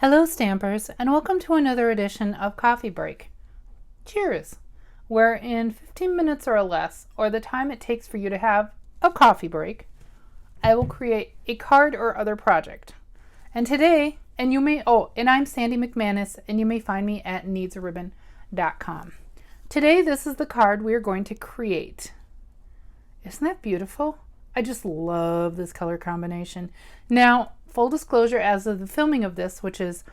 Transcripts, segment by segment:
Hello Stampers, and welcome to another edition of Coffee Break. Cheers! Where in 15 minutes or less, or the time it takes for you to have a coffee break, I will create a card or other project. And today, and I'm Sandy McManus, and you may find me at needsaribbon.com. Today, this is the card we are going to create. Isn't that beautiful? I just love this color combination. Now, full disclosure, as of the filming of this, which is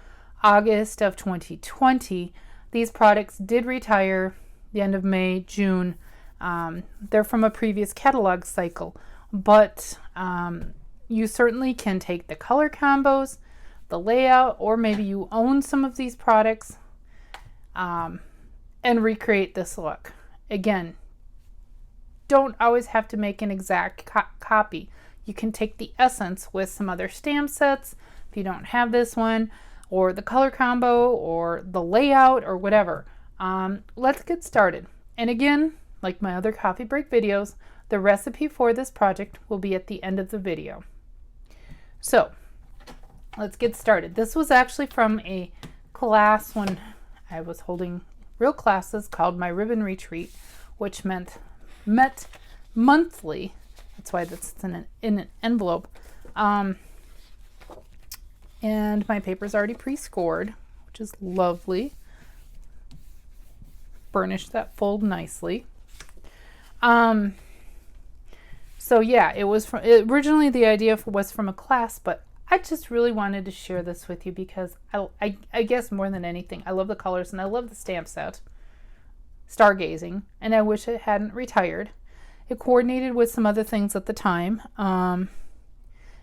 August of 2020, these products did retire the end of May, June. They're from a previous catalog cycle, but you certainly can take the color combos, the layout, or maybe you own some of these products and recreate this look. Again, don't always have to make an exact copy. You can take the essence with some other stamp sets if you don't have this one, or the color combo, or the layout, or whatever. Let's get started. And again, like my other coffee break videos, the recipe for this project will be at the end of the video. So let's get started. This was actually from a class when I was holding real classes called my Ribbon Retreat, which met monthly. That's why that's in an envelope. And my paper's already pre-scored, which is lovely. Burnished that fold nicely. So yeah, originally the idea was from a class, but I just really wanted to share this with you because I guess more than anything, I love the colors and I love the stamp set, Stargazing, and I wish it hadn't retired. It coordinated with some other things at the time.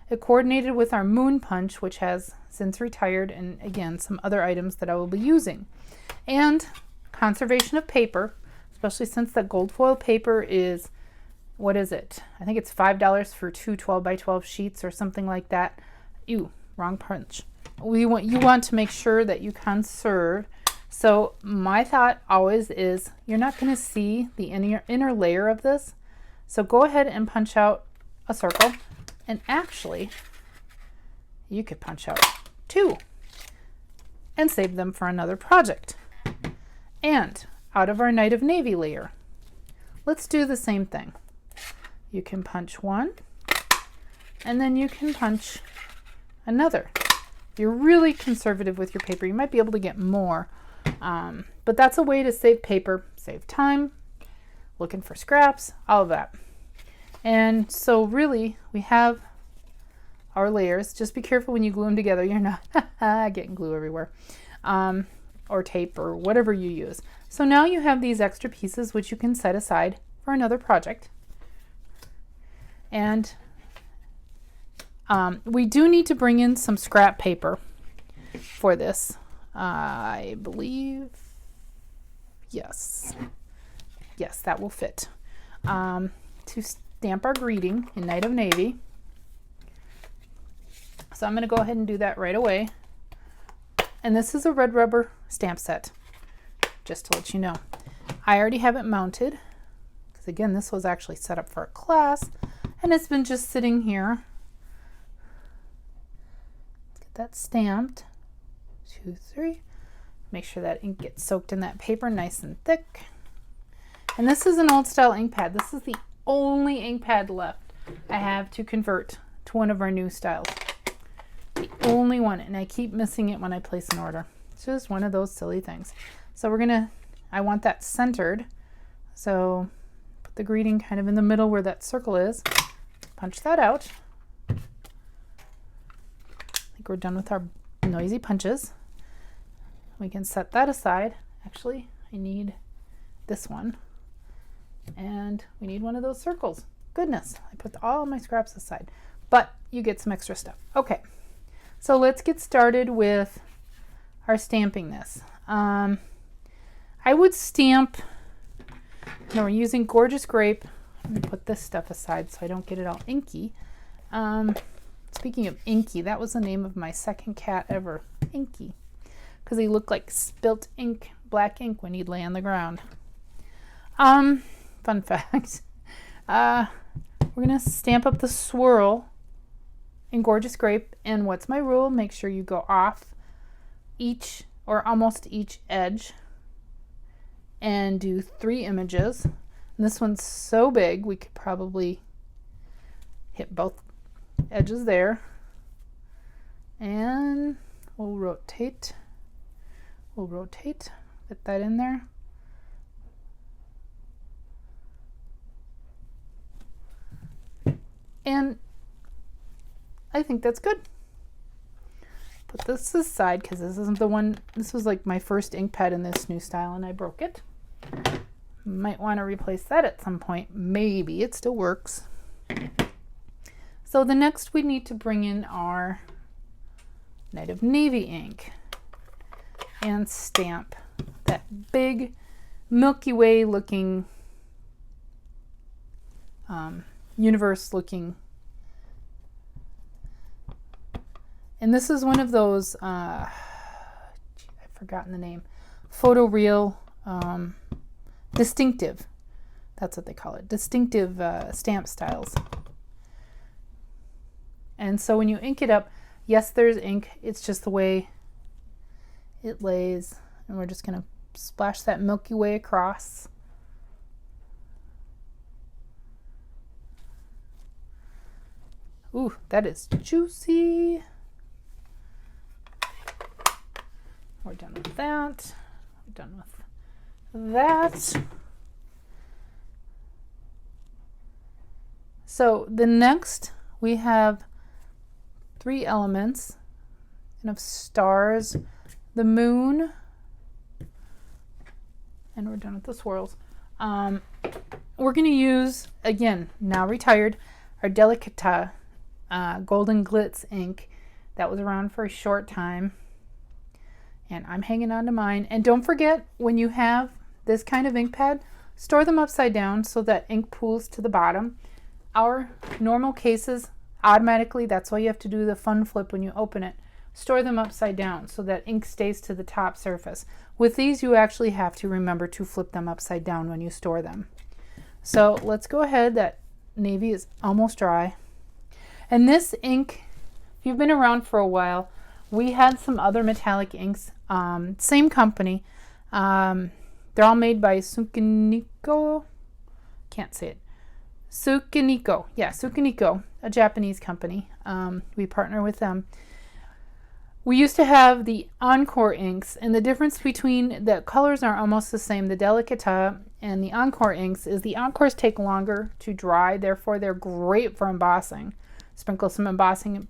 It coordinated with our Moon Punch, which has since retired, and again, some other items that I will be using. And conservation of paper, especially since that gold foil paper is, what is it? I think it's $5 for two 12 by 12 sheets or something like that. Ew, wrong punch. You want to make sure that you conserve. So my thought always is you're not going to see the inner layer of this. So go ahead and punch out a circle, and actually you could punch out two and save them for another project. And out of our Night of Navy layer, let's do the same thing. You can punch one, and then you can punch another. If you're really conservative with your paper, you might be able to get more, but that's a way to save paper, save time, looking for scraps, all of that. And so really we have our layers. Just be careful when you glue them together, you're not getting glue everywhere, or tape or whatever you use. So now you have these extra pieces which you can set aside for another project. And we do need to bring in some scrap paper for this. I believe, yes, that will fit. To stamp our greeting in Night of Navy. So I'm going to go ahead and do that right away. And this is a red rubber stamp set, just to let you know. I already have it mounted, because again, this was actually set up for a class, and it's been just sitting here. Let's get that stamped. 2, 3. Make sure that ink gets soaked in that paper nice and thick. And this is an old style ink pad. This is the only ink pad left I have to convert to one of our new styles. The only one, and I keep missing it when I place an order. It's just one of those silly things. So I want that centered. So put the greeting kind of in the middle where that circle is. Punch that out. I think we're done with our noisy punches. We can set that aside. Actually, I need this one. And we need one of those circles. Goodness, I put all my scraps aside. But you get some extra stuff. Okay, so let's get started with our stamping this. I would stamp, we're using Gorgeous Grape. Let me put this stuff aside so I don't get it all inky. Speaking of inky, that was the name of my second cat ever, Inky, because he looked like spilt ink, black ink when he'd lay on the ground. Fun fact. We're going to stamp up the swirl in Gorgeous Grape, and what's my rule? Make sure you go off each or almost each edge and do 3 images. And this one's so big we could probably hit both edges there. And we'll rotate, get that in there. And I think that's good. Put this aside because this isn't the one, this was like my first ink pad in this new style and I broke it. Might want to replace that at some point. Maybe it still works. So the next we need to bring in our Night of Navy ink and stamp that big Milky Way looking universe looking, and this is one of those I've forgotten the name, photoreal distinctive, that's what they call it, distinctive stamp styles. And so when you ink it up, yes, there's ink, it's just the way it lays, and we're just going to splash that Milky Way across. Ooh, that is juicy. We're done with that. We're done with that. So the next we have 3 elements and of stars, the moon, and we're done with the swirls. We're going to use, again, now retired, our Delicata Golden Glitz ink that was around for a short time, and I'm hanging on to mine. And don't forget, when you have this kind of ink pad, store them upside down so that ink pools to the bottom. Our normal cases, automatically, that's why you have to do the fun flip when you open it. Store them upside down so that ink stays to the top surface. With these, you actually have to remember to flip them upside down when you store them. So let's go ahead. That navy is almost dry. And this ink, if you've been around for a while, we had some other metallic inks, same company. They're all made by Sukiniko. Can't say it. Sukiniko. Yeah, Sukiniko, a Japanese company. We partner with them. We used to have the Encore inks, and the difference between the colors are almost the same. The Delicata and the Encore inks is the Encores take longer to dry, therefore they're great for embossing. Sprinkle some embossing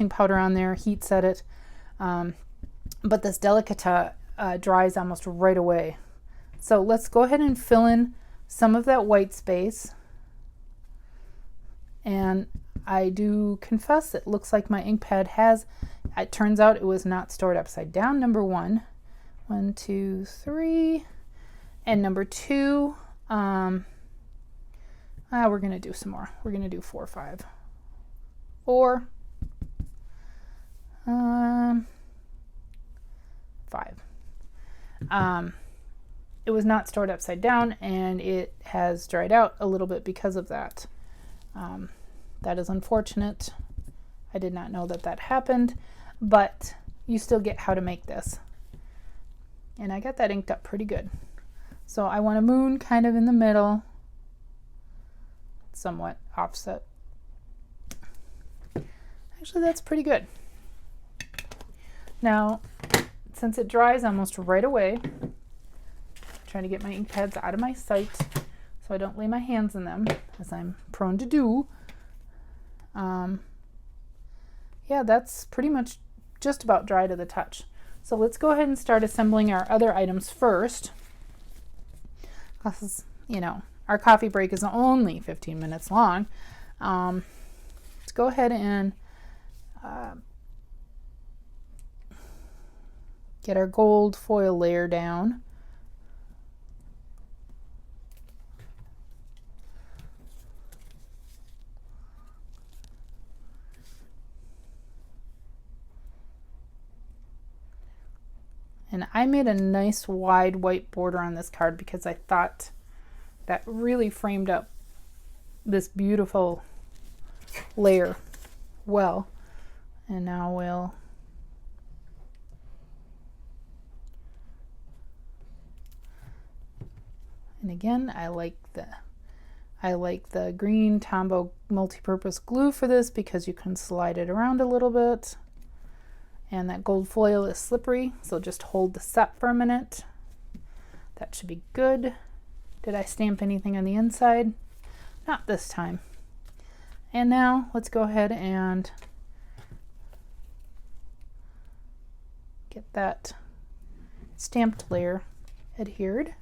powder on there, heat set it. But this Delicata dries almost right away. So let's go ahead and fill in some of that white space. And I do confess, it looks like my ink pad has, it turns out it was not stored upside down, number 1. 1, 2, 3. And number 2, we're going to do some more. We're going to do 4, 5. 4, 5. It was not stored upside down, and it has dried out a little bit because of that. That is unfortunate. I did not know that that happened, but you still get how to make this. And I got that inked up pretty good. So I want a moon kind of in the middle, somewhat offset. Actually, that's pretty good. Now, since it dries almost right away, I'm trying to get my ink pads out of my sight so I don't lay my hands in them, as I'm prone to do. Yeah, that's pretty much just about dry to the touch. So let's go ahead and start assembling our other items first. Because, you know, our coffee break is only 15 minutes long. Let's go ahead and get our gold foil layer down. And I made a nice wide white border on this card because I thought that really framed up this beautiful layer well. And now we'll And again, I like the green Tombow multi-purpose glue for this because you can slide it around a little bit. And that gold foil is slippery, so just hold the set for a minute. That should be good. Did I stamp anything on the inside? Not this time. And now let's go ahead and get that stamped layer adhered.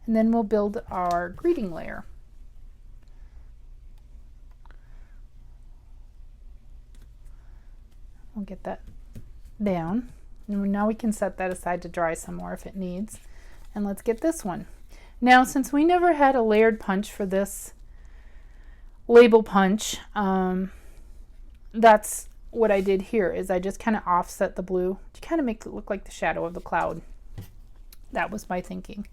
And then we'll build our greeting layer. We'll get that down. And now we can set that aside to dry some more if it needs. And let's get this one. Now, since we never had a layered punch for this label punch, that's what I did here, is I just kind of offset the blue to kind of make it look like the shadow of the cloud. That was my thinking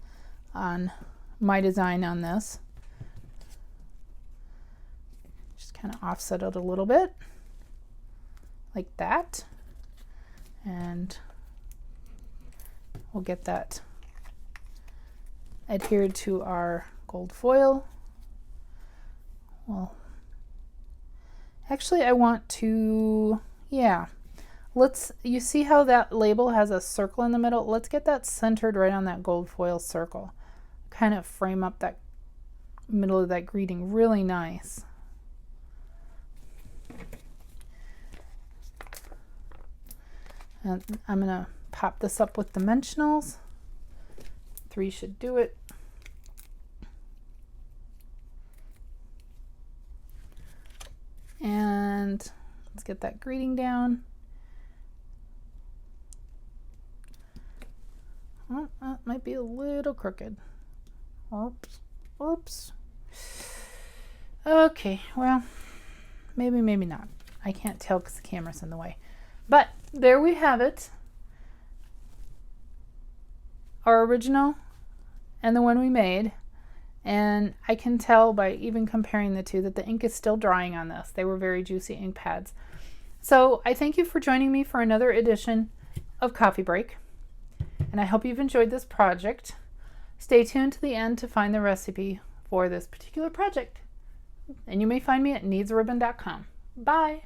on my design on this. Just kind of offset it a little bit like that, and we'll get that adhered to our gold foil. Well, actually I want to, yeah, you see how that label has a circle in the middle? Let's get that centered right on that gold foil circle. Kind of frame up that middle of that greeting really nice. And I'm gonna pop this up with dimensionals. 3 should do it. And let's get that greeting down. Oh, that might be a little crooked. Oops, oops. Okay, well, maybe not. I can't tell because the camera's in the way. But there we have it. Our original and the one we made. And I can tell by even comparing the two that the ink is still drying on this. They were very juicy ink pads. So I thank you for joining me for another edition of Coffee Break. And I hope you've enjoyed this project. Stay tuned to the end to find the recipe for this particular project. And you may find me at needsribbon.com. Bye!